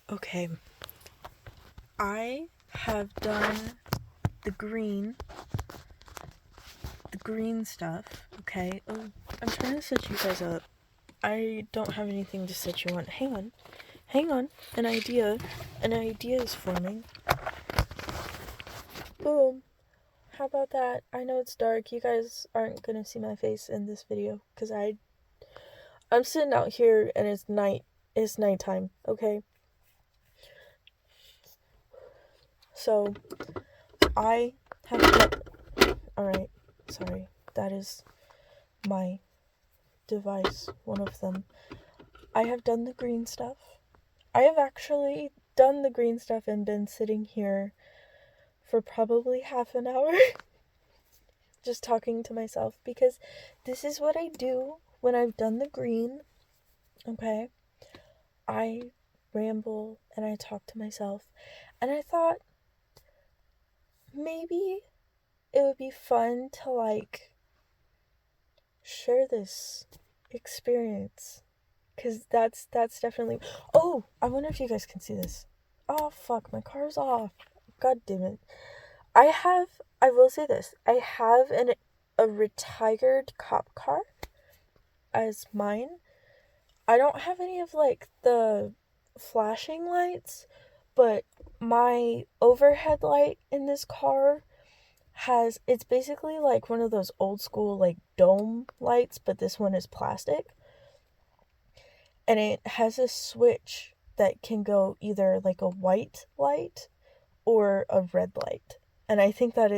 Okay, I have done the green stuff, okay? Oh, I'm trying to set you guys up. I don't have anything to set you on. Hang on. An idea is forming. Boom. How about that? I know it's dark. You guys aren't gonna see my face in this video because I'm sitting out here and it's night. It's nighttime, okay? So I have alright, sorry. That is my device, one of them. I have done the green stuff. I have actually done the green stuff and been sitting here for probably half an hour just talking to myself because this is what I do when I've done the green, okay? I ramble and I talk to myself, and I thought maybe it would be fun to share this experience, because that's definitely. Oh, I wonder if you guys can see this. Oh fuck, my car's off. God damn it. I will say this, I have a retired cop car as mine. I don't have any of the flashing lights, but my overhead light in this car it's basically like one of those old school dome lights, but this one is plastic. And it has a switch that can go either like a white light or a red light. And I think that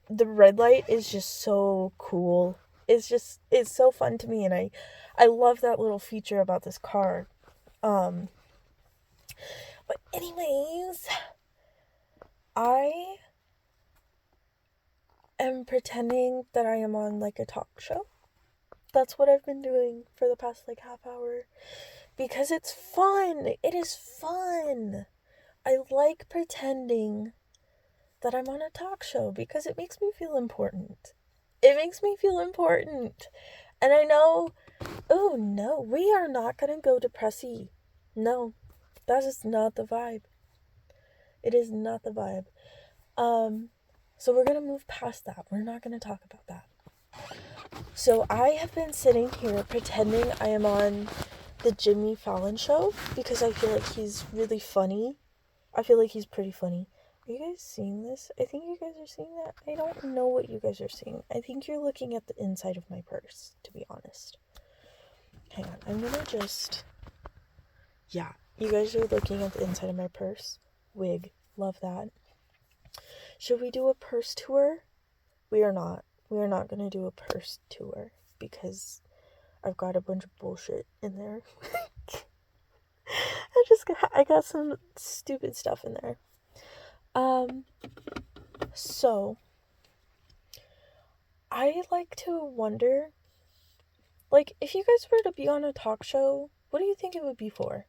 the red light is just so cool. It's so fun to me, and I love that little feature about this car. But anyways, I am pretending that I am on a talk show. That's what I've been doing for the past half hour because it's fun. It is fun. I like pretending that I'm on a talk show because it makes me feel important. It makes me feel important. And I know, oh no, we are not gonna go depressy. No, that is not the vibe. It is not the vibe. So we're gonna move past that. We're not gonna talk about that. So I have been sitting here pretending I am on the Jimmy Fallon show because I feel like he's really funny. I feel like he's pretty funny. Are you guys seeing this? I think you guys are seeing that. I don't know what you guys are seeing. I think you're looking at the inside of my purse, to be honest. Hang on, I'm gonna just... Yeah, you guys are looking at the inside of my purse. Wig, love that. Should we do a purse tour? We are not. We are not gonna do a purse tour because I've got a bunch of bullshit in there. I got some stupid stuff in there. So I like to wonder, if you guys were to be on a talk show, what do you think it would be for?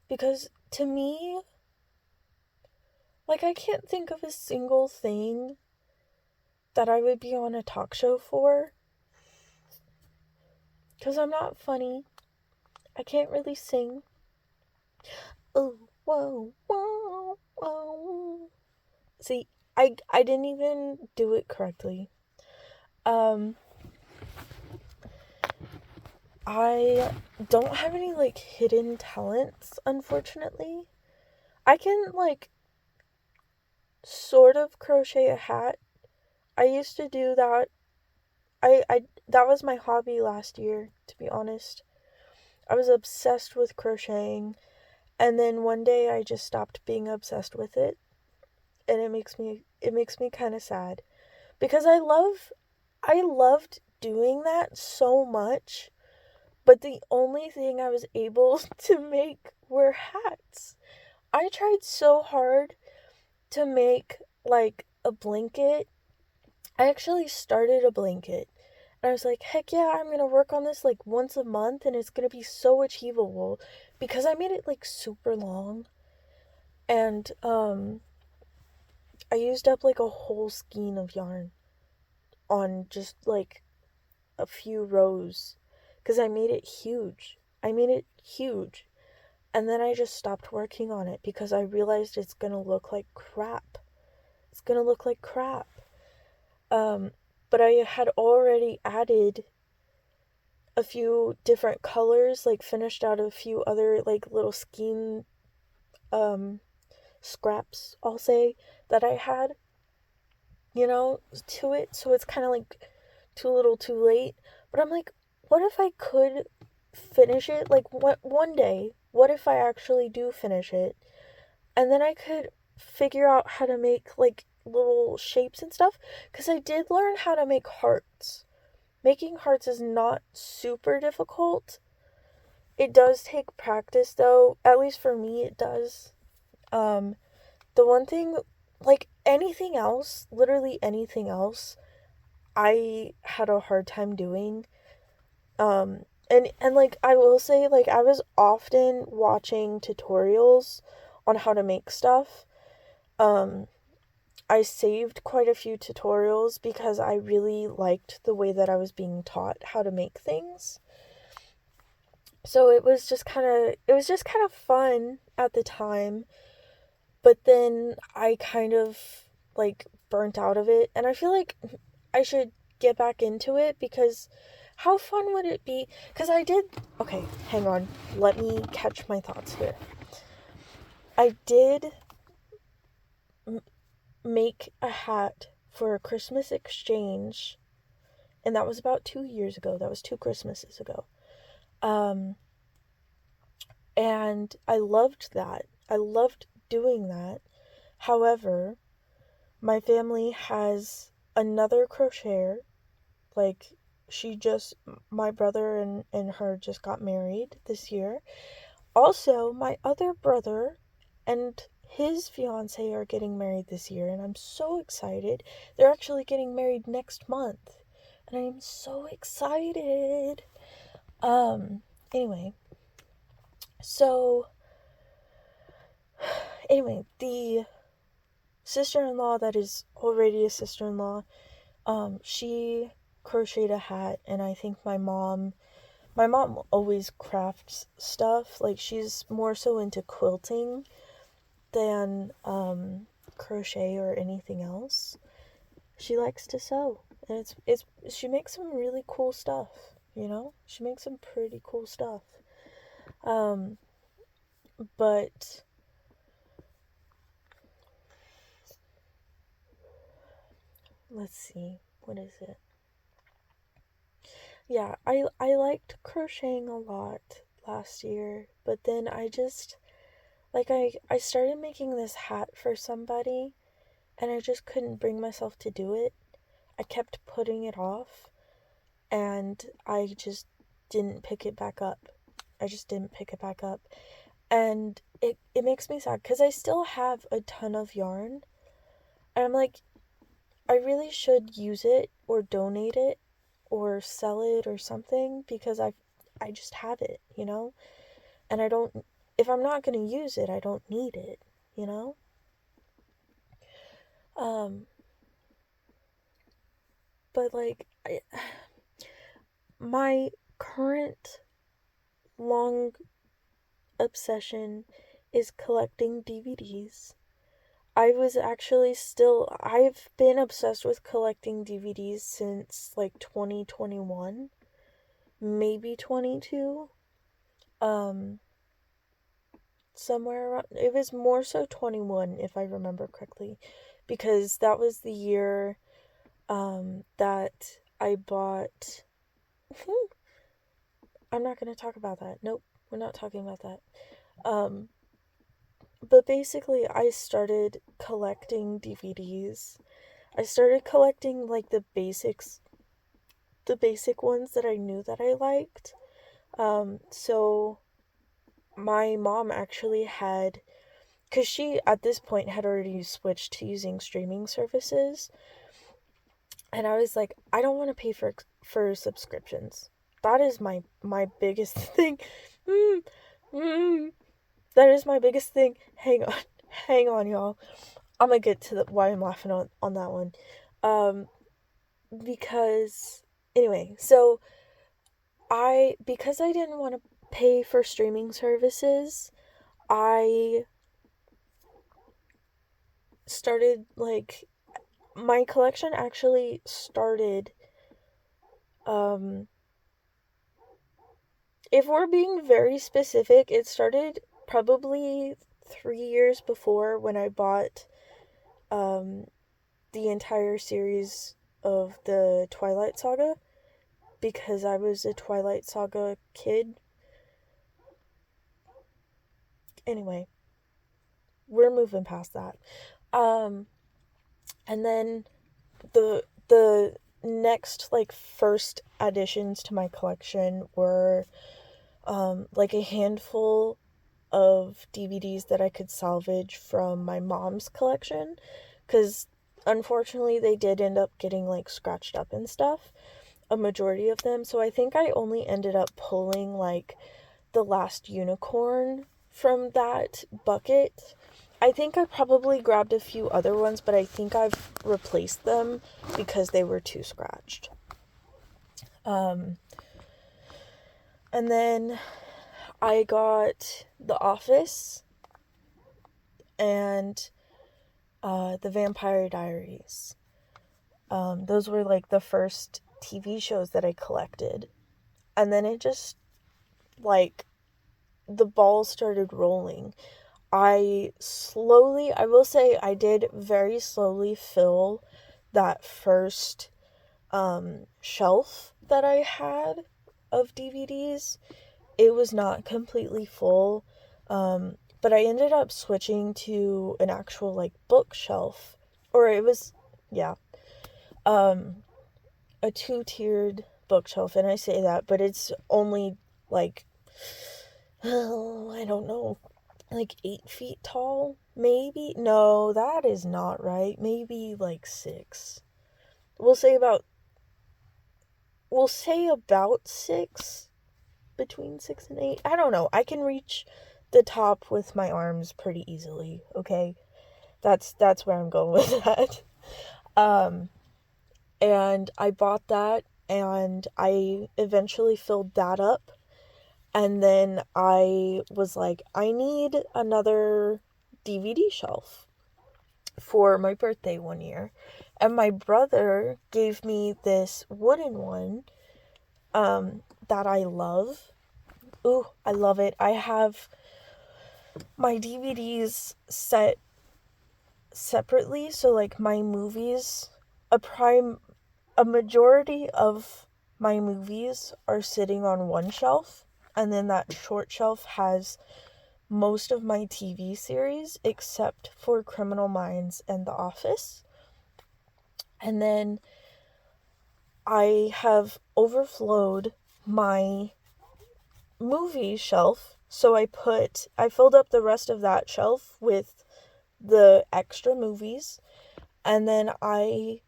Because to me, I can't think of a single thing that I would be on a talk show for. Because I'm not funny. I can't really sing. Oh, whoa, whoa, whoa. See, I didn't even do it correctly. I don't have any hidden talents, unfortunately. I can sort of crochet a hat. I used to do that. I that was my hobby last year, to be honest. I was obsessed with crocheting, and then one day I just stopped being obsessed with it, and it makes me kind of sad because I loved doing that so much, but the only thing I was able to make were hats. I tried so hard to make a blanket. I actually started a blanket. And I was like, heck yeah, I'm gonna work on this once a month and it's gonna be so achievable because I made it super long. And I used up a whole skein of yarn on just a few rows because I made it huge. And then I just stopped working on it because I realized it's gonna look like crap. It's gonna look like crap. But I had already added a few different colors, like finished out a few other like little skein scraps, I'll say, that I had, to it. So it's kind of like too little too late. But I'm like, what if I could finish it? Like, one day, what if I actually do finish it? And then I could figure out how to make like little shapes and stuff. Because I did learn how to make hearts. Making hearts is not super difficult. It does take practice though. At least for me, it does. Um, the one thing, like anything else, literally anything else, I had a hard time doing. And like I will say, like I was often watching tutorials on how to make stuff. Um, I saved quite a few tutorials because I really liked the way that I was being taught how to make things. So it was just kind of fun at the time, but then I kind of like burnt out of it, and I feel like I should get back into it because how fun would it be? Because I did. Okay, hang on. Let me catch my thoughts here. I did make a hat for a Christmas exchange, and that was about 2 years ago. That was 2 Christmases ago. Um, and I loved that. I loved doing that. However, my family has another crocheter. Like, my brother and her just got married this year. Also, my other brother and his fiance are getting married this year, and I'm so excited. They're actually getting married next month, and I'm so excited. Um, anyway, so, the sister-in-law that is already a sister-in-law, she crocheted a hat, and I think my mom always crafts stuff. Like, she's more so into quilting than crochet or anything else. She likes to sew, and it's she makes some really cool stuff, She makes some pretty cool stuff. Um but let's see. What is it? Yeah, I liked crocheting a lot last year, but then I just like I started making this hat for somebody, and I just couldn't bring myself to do it. I kept putting it off, and I just didn't pick it back up. I just didn't pick it back up. And it makes me sad because I still have a ton of yarn. And I'm like, I really should use it or donate it or sell it or something because I just have it, And I don't, if I'm not going to use it, I don't need it, you know? Um, but like, my current long obsession is collecting DVDs. I've been obsessed with collecting DVDs since like 2021, maybe 22. Um, Somewhere around, it was more so 21 if I remember correctly, because that was the year, that I bought. I'm not gonna talk about that. Nope, we're not talking about that. Um, but basically, I started collecting DVDs. I started collecting like the basic ones that I knew that I liked. So my mom actually had, because she at this point had already switched to using streaming services, and I was like, I don't want to pay for subscriptions. That is my biggest thing. Mm, mm, that is my biggest thing. Hang on, hang on, y'all. I'm gonna get to why I'm laughing on that one. Um, because anyway, because I didn't want to pay for streaming services, I started, like, my collection actually started, if we're being very specific, it started probably 3 years before, when I bought, um, the entire series of the Twilight Saga, because I was a Twilight Saga kid. Anyway, we're moving past that. Um, and then the next, like, first additions to my collection were, like, a handful of DVDs that I could salvage from my mom's collection, because unfortunately they did end up getting, like, scratched up and stuff, a majority of them. So I think I only ended up pulling, like, The Last Unicorn from that bucket. I think I probably grabbed a few other ones, but I think I've replaced them because they were too scratched. And then I got The Office and The Vampire Diaries. Those were, like, the first TV shows that I collected. And then it just, like, the ball started rolling. I will say I did very slowly fill that first shelf that I had of DVDs. It was not completely full, but I ended up switching to an actual, like, bookshelf, or it was, yeah, a two-tiered bookshelf, and I say that, but it's only, like, oh, I don't know, like 8 feet tall, maybe. No, that is not right. Maybe like 6. We'll say about we'll say about 6, between 6 and 8. I don't know. I can reach the top with my arms pretty easily. Okay, that's where I'm going with that. And I bought that, and I eventually filled that up. And then I was like, I need another DVD shelf for my birthday one year. And my brother gave me this wooden one that I love. Ooh, I love it. I have my DVDs set separately, so, like, my movies, a majority of my movies are sitting on one shelf, and then that short shelf has most of my TV series except for Criminal Minds and The Office. And then I have overflowed my movie shelf, so I filled up the rest of that shelf with the extra movies, and then I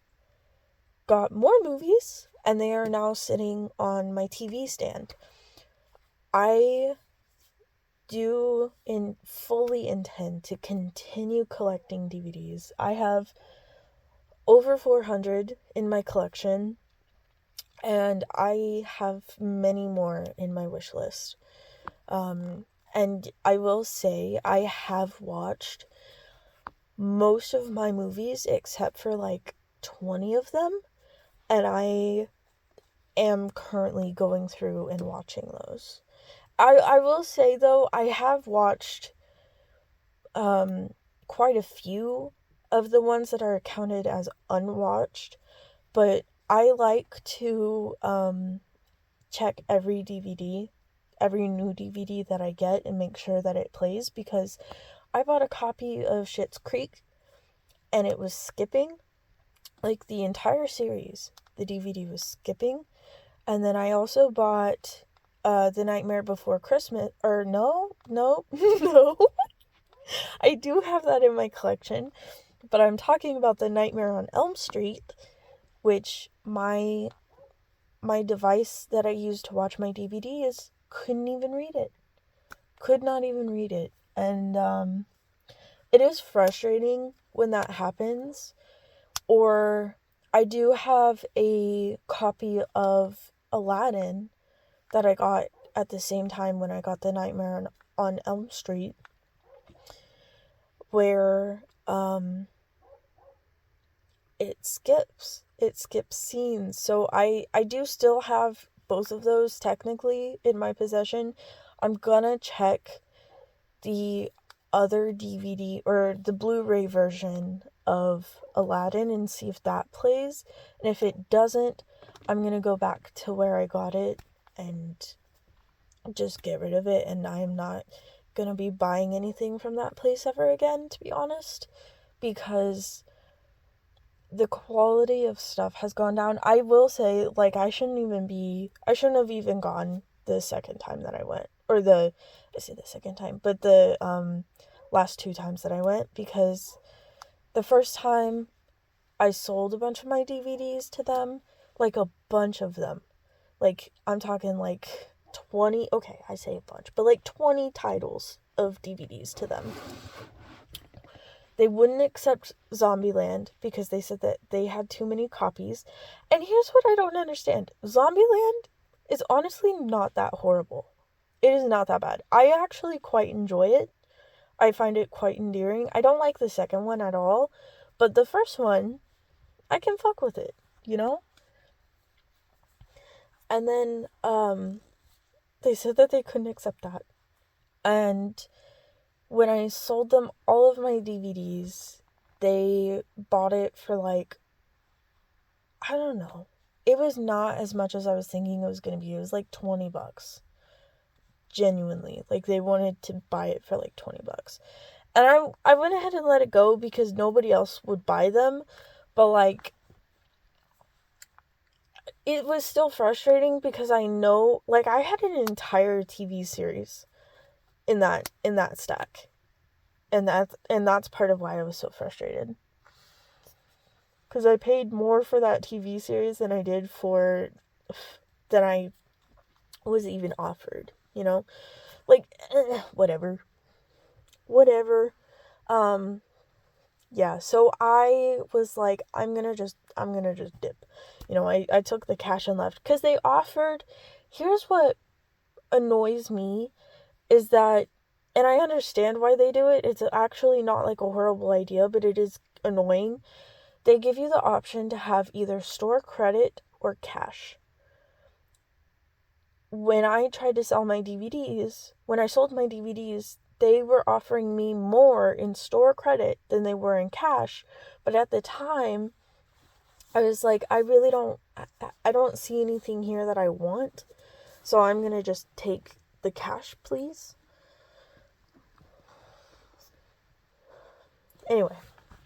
got more movies, and they are now sitting on my TV stand. I do fully intend to continue collecting DVDs. I have over 400 in my collection, and I have many more in my wish list. And I will say I have watched most of my movies except for, like, 20 of them, and I am currently going through and watching those. I will say, though, I have watched quite a few of the ones that are counted as unwatched, but I like to check every new DVD that I get, and make sure that it plays, because I bought a copy of Schitt's Creek and it was skipping, like, the entire series. The DVD was skipping. And then I also bought The Nightmare Before Christmas, or no, no. I do have that in my collection, but I'm talking about The Nightmare on Elm Street, which my device that I use to watch my DVDs couldn't even read it. Could not even read it. And it is frustrating when that happens. Or I do have a copy of Aladdin that I got at the same time when I got The Nightmare on Elm Street. where it skips scenes. So I do still have both of those technically in my possession. I'm gonna check the other DVD or the Blu-ray version of Aladdin and see if that plays. And if it doesn't, I'm gonna go back to where I got it and just get rid of it. And I'm not gonna be buying anything from that place ever again, to be honest, because the quality of stuff has gone down. I will say, like, I shouldn't have even gone the second time that I went, or I say the second time, but the last 2 times that I went, because the first time I sold a bunch of my DVDs to them, like a bunch of them, like I'm talking like 20, okay, I say a bunch, but like 20 titles of DVDs to them. They wouldn't accept Zombieland because they said that they had too many copies. And here's what I don't understand. Zombieland is honestly not that horrible. It is not that bad. I actually quite enjoy it. I find it quite endearing. I don't like the second one at all, but the first one, I can fuck with it, you know? And then they said that they couldn't accept that. And when I sold them all of my DVDs, they bought it for like, I don't know. It was not as much as I was thinking it was going to be. It was like $20. Genuinely. Like, they wanted to buy it for like $20. And I went ahead and let it go because nobody else would buy them. But like, it was still frustrating because I know, like, I had an entire TV series in that stack. And that's part of why I was so frustrated. Because I paid more for that TV series than I did than I was even offered, you know? Like, whatever. Yeah, so I was like, I'm gonna just dip. You know, I took the cash and left. Because they offered, here's what annoys me, is that, and I understand why they do it, it's actually not like a horrible idea, but it is annoying. They give you the option to have either store credit or cash. When I tried to sell my DVDs, when I sold my DVDs, they were offering me more in store credit than they were in cash. But at the time, I was like, I don't see anything here that I want. So I'm going to just take the cash, please. Anyway,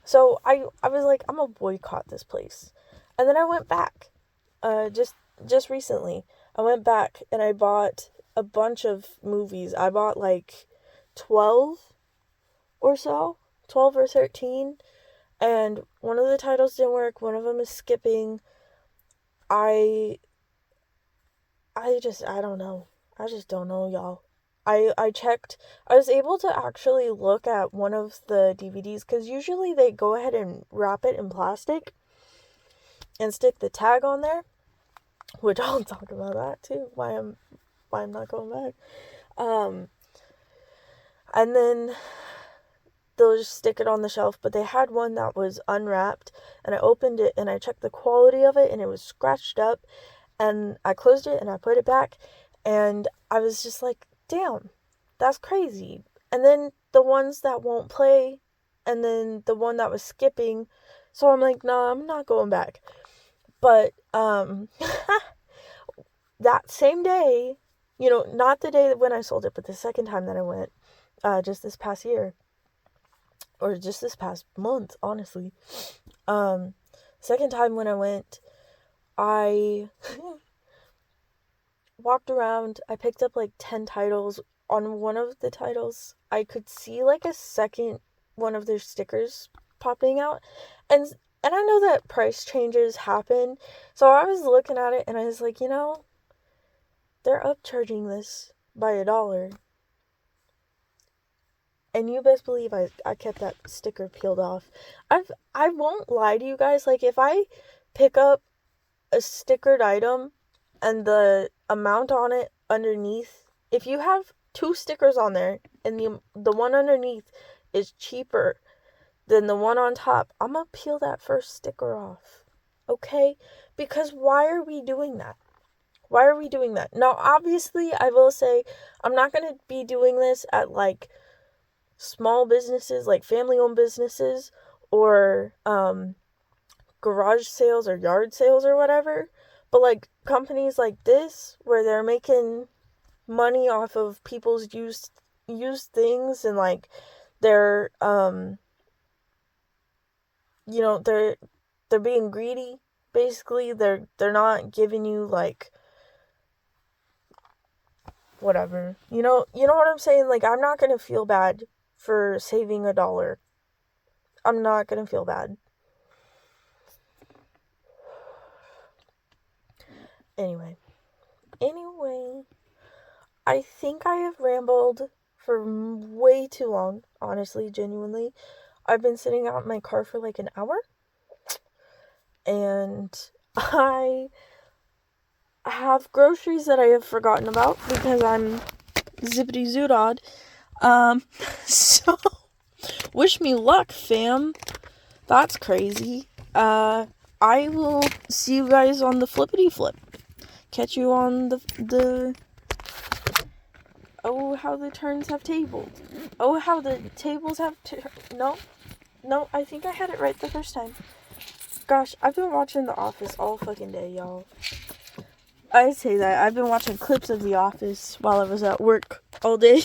so I was like, I'm going to boycott this place. And then I went back, just recently. I went back and I bought a bunch of movies. I bought like 12 or so, 12 or 13. And one of the titles didn't work. One of them is skipping. I don't know. I just don't know, y'all. I checked. I was able to actually look at one of the DVDs because usually they go ahead and wrap it in plastic and stick the tag on there, which I'll talk about that too. Why I'm not going back. And then they'll just stick it on the shelf, but they had one that was unwrapped, and I opened it and I checked the quality of it, and it was scratched up, and I closed it and I put it back, and I was just like, damn, that's crazy. And then the ones that won't play, and then the one that was skipping, so I'm like, nah, I'm not going back. But that same day, you know, not the day when I sold it, but the second time that I went, just this past year, or just this past month, honestly. Second time when I went, I walked around. I picked up like 10 titles. On one of the titles, I could see like a second one of their stickers popping out. And I know that price changes happen. So I was looking at it and I was like, you know, they're upcharging this by $1. And you best believe I kept that sticker peeled off. I won't lie to you guys, like, if I pick up a stickered item and the amount on it underneath, if you have 2 stickers on there and the one underneath is cheaper than the one on top, I'm gonna peel that first sticker off. Okay? Because why are we doing that? Why are we doing that? Now, obviously, I will say, I'm not gonna be doing this at, like, small businesses, like family-owned businesses, or, garage sales or yard sales or whatever. But, like, companies like this, where they're making money off of people's used things, and, like, they're, they're being greedy, basically. They're not giving you, like, whatever. You know what I'm saying? Like, I'm not gonna feel bad for saving $1. I'm not gonna feel bad. Anyway, I think I have rambled for way too long, honestly, genuinely. I've been sitting out in my car for like an hour, and I have groceries that I have forgotten about because I'm zippity zoodod. So, wish me luck, fam. That's crazy. I will see you guys on the flippity flip. Catch you on the oh, how the turns have tabled. Oh, how the tables have no, I think I had it right the first time. Gosh, I've been watching The Office all fucking day, y'all. I say that. I've been watching clips of The Office while I was at work all day.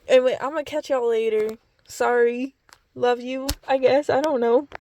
Anyway, I'm gonna catch y'all later. Sorry. Love you, I guess. I don't know.